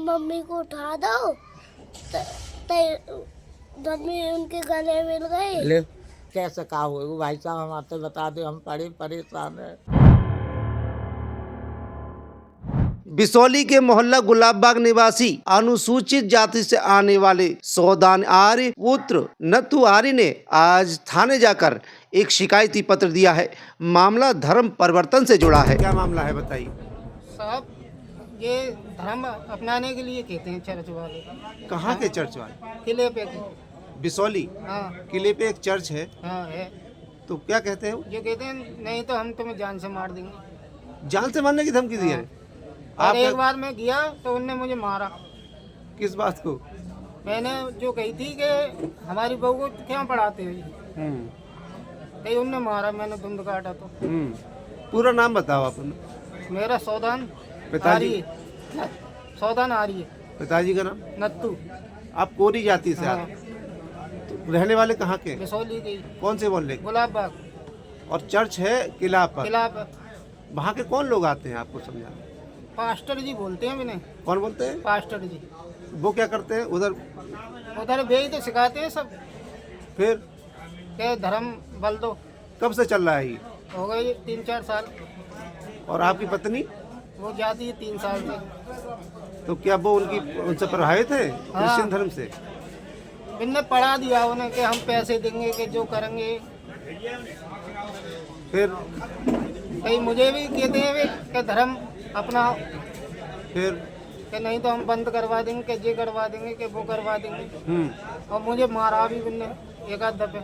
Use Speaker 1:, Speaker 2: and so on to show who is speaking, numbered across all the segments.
Speaker 1: Mummy को उठा दो। मम्मी उनके गले मिल गई।
Speaker 2: ले कैसे कहा हो भाई साहब, हम आपसे बता दे, हम बड़े परेशान हैं।
Speaker 3: बिसौली के मोहल्ला गुलाबबाग निवासी अनुसूचित जाति से आने वाले सौदान आर्य पुत्र नथु आर्य ने आज थाने जाकर एक शिकायती पत्र दिया है। मामला धर्म परिवर्तन से जुड़ा है। क्या मामला है बताइए
Speaker 4: साहब। ये धर्म अपनाने के लिए कहते हैं चर्च वाले।
Speaker 3: कहाँ के चर्च वाले?
Speaker 4: किले पे।
Speaker 3: बिसौली
Speaker 4: हाँ
Speaker 3: किले पे एक चर्च है,
Speaker 4: हाँ है।
Speaker 3: तो क्या कहते हैं?
Speaker 4: ये कहते हैं नहीं तो हम तुम्हें जान से मार देंगे।
Speaker 3: जान से मारने की धमकी दी है।
Speaker 4: और एक बार मैं गया तो उनने मुझे मारा।
Speaker 3: किस बात को?
Speaker 4: मैंने जो कही थी कि हमारी बहू को क्यों पढ़ाते हो, कहीं उनने मारा। मैंने धुंध काटा तो।
Speaker 3: पूरा नाम बताओ अपना।
Speaker 4: मेरा सौदान
Speaker 3: पिताजी?
Speaker 4: आर्य। सौदान आर्य।
Speaker 3: पिताजी का नाम?
Speaker 4: नत्तू।
Speaker 3: आप कोरी जाति से
Speaker 4: हाँ।
Speaker 3: आते हैं। तो रहने वाले कहाँ के?
Speaker 4: बिसौली की।
Speaker 3: कौन से मोहल्ले?
Speaker 4: गुलाबबाग।
Speaker 3: और चर्च है किला पर।
Speaker 4: किला पर।
Speaker 3: वहाँ के कौन लोग आते हैं आपको समझा?
Speaker 4: पास्टर जी बोलते हैं विनय।
Speaker 3: कौन बोलते हैं?
Speaker 4: पास्टर जी।
Speaker 3: वो क्या करते हैं उधर?
Speaker 4: उधर भेज तो सिखाते हैं सब
Speaker 3: फिर
Speaker 4: के धर्म बल दो।
Speaker 3: कब से चल रहा है ये?
Speaker 4: हो गए 3-4 साल।
Speaker 3: और आपकी पत्नी?
Speaker 4: वो जाती है 3 साल से।
Speaker 3: तो क्या वो उनसे प्रभावित है क्रिश्चियन धर्म से?
Speaker 4: इनने पढ़ा दिया उन्हें कि हम पैसे देंगे कि जो करेंगे।
Speaker 3: फिर
Speaker 4: कहीं मुझे भी कहते हैं कि धर्म अपना,
Speaker 3: फिर
Speaker 4: कि नहीं तो हम बंद करवा देंगे, कि ये करवा देंगे, कि वो करवा देंगे। और मुझे मारा भी उनने एक आध दफे।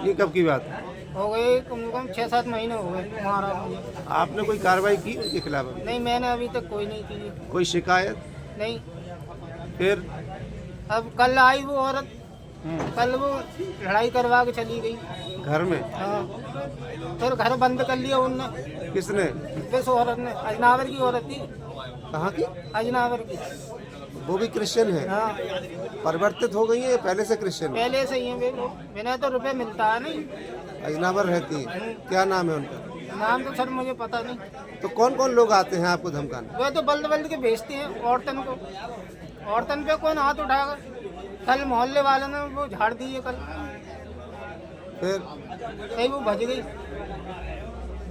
Speaker 3: ये कब की बात है?
Speaker 4: हो गए कम से कम 6-7 महीने हो गए मारा मुझे।
Speaker 3: आपने कोई कार्रवाई की उनके खिलाफ?
Speaker 4: नहीं, मैंने अभी तक कोई नहीं की।
Speaker 3: कोई शिकायत?
Speaker 4: नहीं।
Speaker 3: फिर
Speaker 4: अब कल आई वो औरत, कल वो लड़ाई करवा के चली गई
Speaker 3: घर में?
Speaker 4: हाँ। फिर घर बंद कर लिया उनने।
Speaker 3: किसने?
Speaker 4: बस औरत ने, अजनावर की औरत थी।
Speaker 3: कहाँ की?
Speaker 4: अजनावर की।
Speaker 3: वो भी क्रिश्चियन है?
Speaker 4: हाँ
Speaker 3: परिवर्तित हो गई है या पहले से क्रिश्चियन है?
Speaker 4: पहले से ही है वे लोग। बिना तो रुपए मिलता है नहीं।
Speaker 3: अजनावर रहती है? क्या नाम है उनका?
Speaker 4: नाम तो सर मुझे पता नहीं।
Speaker 3: तो कौन कौन लोग आते हैं आपको धमकाने?
Speaker 4: वे तो बल्द के भेजते हैं औरतन को। औरतन पे कौन हाथ उठाएगा? कल मोहल्ले वाले ने वो झाड़ दी है कल।
Speaker 3: फिर
Speaker 4: कहीं वो भज गई।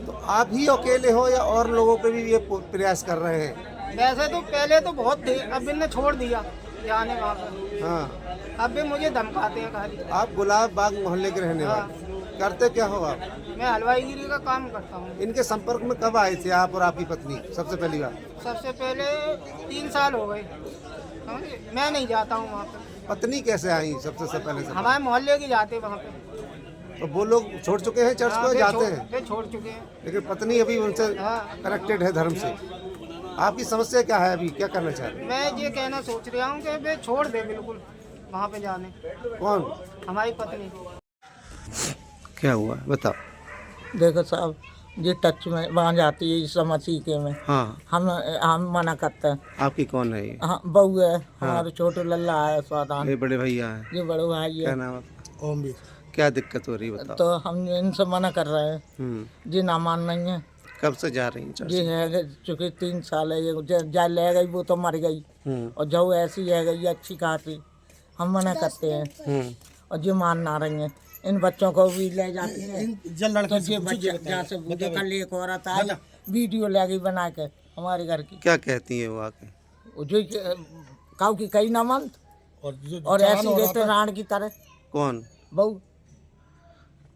Speaker 3: तो आप ही अकेले हो या और लोगों पे भी ये प्रयास कर रहे हैं?
Speaker 4: वैसे तो पहले तो बहुत थे, अब इनने छोड़ दिया जाने वहाँ पर।
Speaker 3: हाँ।
Speaker 4: अब भी मुझे धमकाते हैं खाली।
Speaker 3: आप गुलाब बाग मोहल्ले के रहने वाले, करते क्या हो आप?
Speaker 4: मैं हलवाईगिरी का काम करता हूँ।
Speaker 3: इनके संपर्क में कब आए थे आप और आपकी पत्नी सबसे पहली बार?
Speaker 4: सबसे पहले 3 साल हो गए। समझे? मैं नहीं जाता हूँ वहाँ पे।
Speaker 3: पत्नी कैसे आई सबसे पहले से?
Speaker 4: हमारे मोहल्ले की जाते वहाँ पे।
Speaker 3: तो वो लोग छोड़ चुके हैं चर्च को, जाते हैं?
Speaker 4: वे छोड़ चुके हैं।
Speaker 3: लेकिन पत्नी अभी उनसे
Speaker 4: हाँ।
Speaker 3: कनेक्टेड है धर्म से। आपकी समस्या क्या है अभी, क्या करना चाह रहे हैं?
Speaker 4: मैं ये कहना सोच रहा हूँ कि वे छोड़ दे बिल्कुल वहाँ पे जाने।
Speaker 3: कौन?
Speaker 4: हमारी पत्नी।
Speaker 3: क्या हुआ बताओ।
Speaker 2: देखो साहब, ये टच में वहाँ जाती है ईसा मसीह के में।
Speaker 3: हाँ।
Speaker 2: हम मना करते हैं।
Speaker 3: आपकी कौन है ये?
Speaker 2: हाँ, बहू है। हमारे छोटे लल्ला है सौदान।
Speaker 3: ये बड़े भैया हैं?
Speaker 2: ये बड़े भाई
Speaker 3: क्या
Speaker 2: है।
Speaker 3: नाम है? ओम भी। क्या दिक्कत हो रही है बताओ।
Speaker 2: तो हम इनसे मना कर रहे हैं। जी ना मान नहीं है।
Speaker 3: कब से जा रही हैं चर्च?
Speaker 2: ये है चूँकि 3 साल है। ये जा ले गई वो तो मर गई, और जो ऐसी है गई अच्छी खासी। हम मना करते हैं और ये मान ना रही हैं। इन बच्चों को भी ले जाती हैं। तो ये बच्चे जैसे बूढ़े कल एक औरत आई वीडियो ले गई बना के हमारे घर की।
Speaker 3: क्या कहती है वो आके?
Speaker 2: वो जो काऊ की कई ना मन और ऐसी रहते राण की तरह।
Speaker 3: कौन?
Speaker 2: बहू।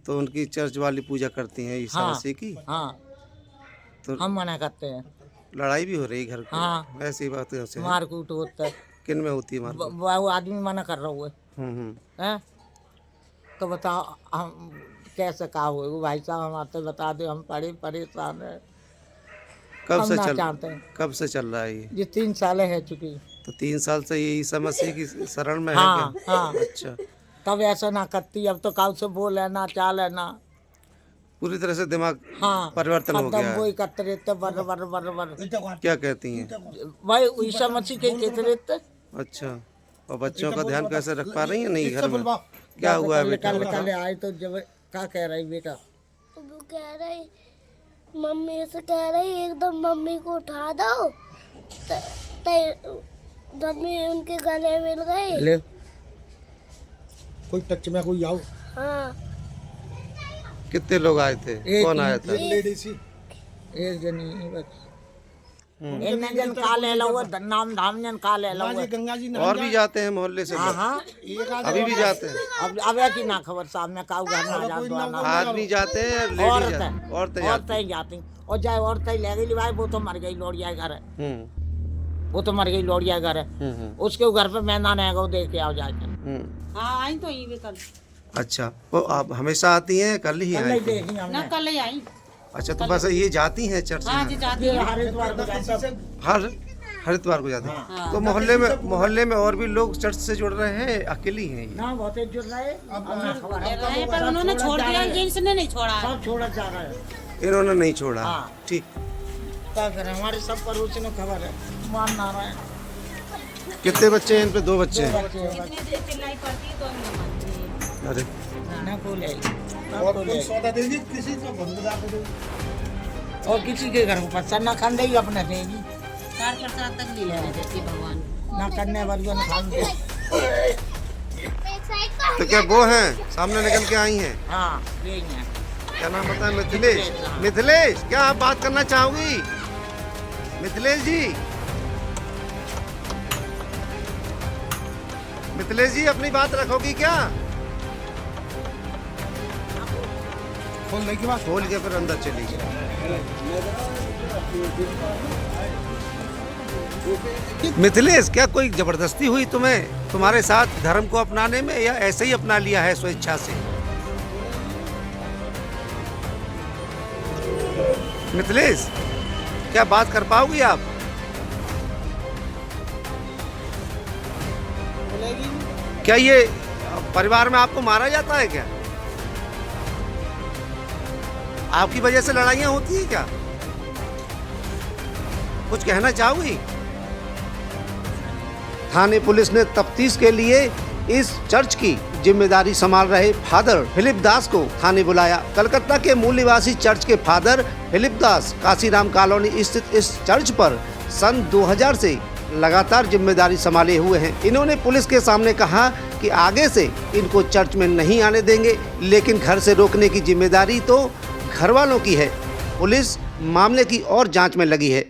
Speaker 3: तो उनकी चर्च वाली पूजा करती हैं ईसा मसीह की?
Speaker 2: हाँ।
Speaker 3: तो
Speaker 2: हम मना करते हैं।
Speaker 3: लड़ाई भी हो रही घर की?
Speaker 2: हाँ।
Speaker 3: ऐसी बात है?
Speaker 2: मारकूट होता है।
Speaker 3: किन में होती है मारकूट?
Speaker 2: वो आदमी मना कर रहा हुआ है। तो बताओ हम कैसे कहा हो भाई साहब, हम आपसे बता दे, हम बड़े परेशान हैं।
Speaker 3: कब से चल रहा है
Speaker 2: ये 3 साल है चुकी।
Speaker 3: तो 3 साल से ये ईसा मसीह की शरण में
Speaker 2: हाँ,
Speaker 3: है क्या?
Speaker 2: हाँ।
Speaker 3: अच्छा।
Speaker 2: तब ऐसा ना करती। अब तो काऊ से बोल है ना चाल है ना।
Speaker 3: पूरी तरह से दिमाग
Speaker 2: हाँ,
Speaker 3: परिवर्तन हो गया है।
Speaker 2: वही करते रहते बर बर बर बर।
Speaker 3: क्या कहती हैं?
Speaker 2: भाई ईसा मसीह के कहते रहते।
Speaker 3: अच्छा। और बच्चों का ध्यान कैसे रख पा रही है नहीं घर में? क्या हुआ है बेटा?
Speaker 2: निकाल आए तो जब क्या कह रही बेटा?
Speaker 1: वो कह रही, मम्मी से कह रही एकदम मम्मी को उठा दो। मम्मी उनके गले मिल गए।
Speaker 2: ले
Speaker 5: कोई टच में कोई आओ।
Speaker 1: हाँ
Speaker 3: कितने लोग आए थे?
Speaker 2: एक
Speaker 3: कौन
Speaker 2: ही-
Speaker 3: आया था?
Speaker 5: लेडी सी
Speaker 2: एक जनी बस इन जन का ले लो वो नाम धाम जन का ले लो
Speaker 5: माँ जी गंगा जी
Speaker 3: और भी जाते हैं मोहल्ले से
Speaker 2: हाँ
Speaker 3: लोग?
Speaker 2: हाँ
Speaker 5: एक आध
Speaker 3: अभी भी जाते हैं?
Speaker 2: अब की ना खबर साहब में काऊ घर ना जा दो ना
Speaker 3: आदमी जाते हैं या लेडीज
Speaker 2: औरतें
Speaker 3: जाती हैं? औरतें जाती
Speaker 2: औरतें जाती और जाए औरतें ले गई भाई वो तो मर गई लोड़िया घर है
Speaker 3: हैं।
Speaker 2: वो तो मर गई लोड़िया घर है उसके घर पे मैदान है वो देख के आओ जाके
Speaker 6: हाँ आई तो यही भी कल
Speaker 3: अच्छा, वो आप हमेशा आती हैं? कल ही
Speaker 2: कल
Speaker 3: आई
Speaker 2: ही
Speaker 3: थी?
Speaker 2: देखी
Speaker 6: ना
Speaker 2: हमने
Speaker 6: कल ही आई।
Speaker 3: अच्छा, तो बस ये जाती हैं चर्च
Speaker 6: हाँ
Speaker 3: में?
Speaker 6: जी जाती
Speaker 2: ये
Speaker 6: है।
Speaker 2: हरिद्वार को जाता है।
Speaker 3: हर इतवार को जाते हैं? तो मोहल्ले में और भी लोग चर्च से जुड़ रहे हैं, अकेली हैं ये?
Speaker 2: ना बहुत जुड़ रहे हैं हमें खबर है
Speaker 6: रहे पर उन्होंने छोड़ दिया, जिसने नहीं छोड़ा है।
Speaker 2: सब छोड़ा जा रहा है
Speaker 3: इन्होंने नहीं छोड़ा।
Speaker 2: हाँ।
Speaker 3: ठीक।
Speaker 2: क्या करें हमारे सब पड़ोसी ने खबर है मान ना रहे हैं
Speaker 3: कितने बच्चे हैं इन पे? 2 बच्चे हैं।
Speaker 2: बच्चे हैं,
Speaker 6: इतनी देर चिल्लाई पड़ती है तो हम नहीं मानते।
Speaker 3: अरे
Speaker 2: ना खोले
Speaker 5: और कोई सौदा देगी किसी को बंदूक दे देगी।
Speaker 2: और किसी के घर को पत्थर ना खाने ही अपने देगी
Speaker 6: 4 प्रसाद तक नहीं लेने देती भगवान।
Speaker 2: ना करने वाली को खान दे
Speaker 3: तो क्या वो हैं सामने निकल के आई हैं?
Speaker 2: हाँ यही है
Speaker 3: क्या नाम बताया? मिथिलेश। मिथिलेश, क्या आप बात करना चाहोगी? मिथिलेश जी, मिथिलेश जी अपनी बात रखोगी क्या?
Speaker 5: खोलने की बात
Speaker 3: खोल के फिर अंदर चली गई। मिथिलेश, क्या कोई जबरदस्ती हुई तुम्हें तुम्हारे साथ धर्म को अपनाने में, या ऐसे ही अपना लिया है स्वेच्छा से? मिथिलेश, क्या बात कर पाओगी आप? क्या ये परिवार में आपको मारा जाता है क्या? आपकी वजह से लड़ाइयाँ होती है क्या? कुछ कहना चाहोगी? थाने पुलिस ने तफ्तीश के लिए इस चर्च की जिम्मेदारी संभाल रहे फादर फिलिप दास को थाने बुलाया। कलकत्ता के मूल निवासी चर्च के फादर फिलिप दास काशीराम कॉलोनी स्थित इस चर्च पर सन 2000 से लगातार जिम्मेदारी संभाले हुए हैं। इन्होंने पुलिस के सामने कहा कि आगे से इनको चर्च में नहीं आने देंगे, लेकिन घर से रोकने की जिम्मेदारी तो घर वालों की है। पुलिस मामले की और जांच में लगी है।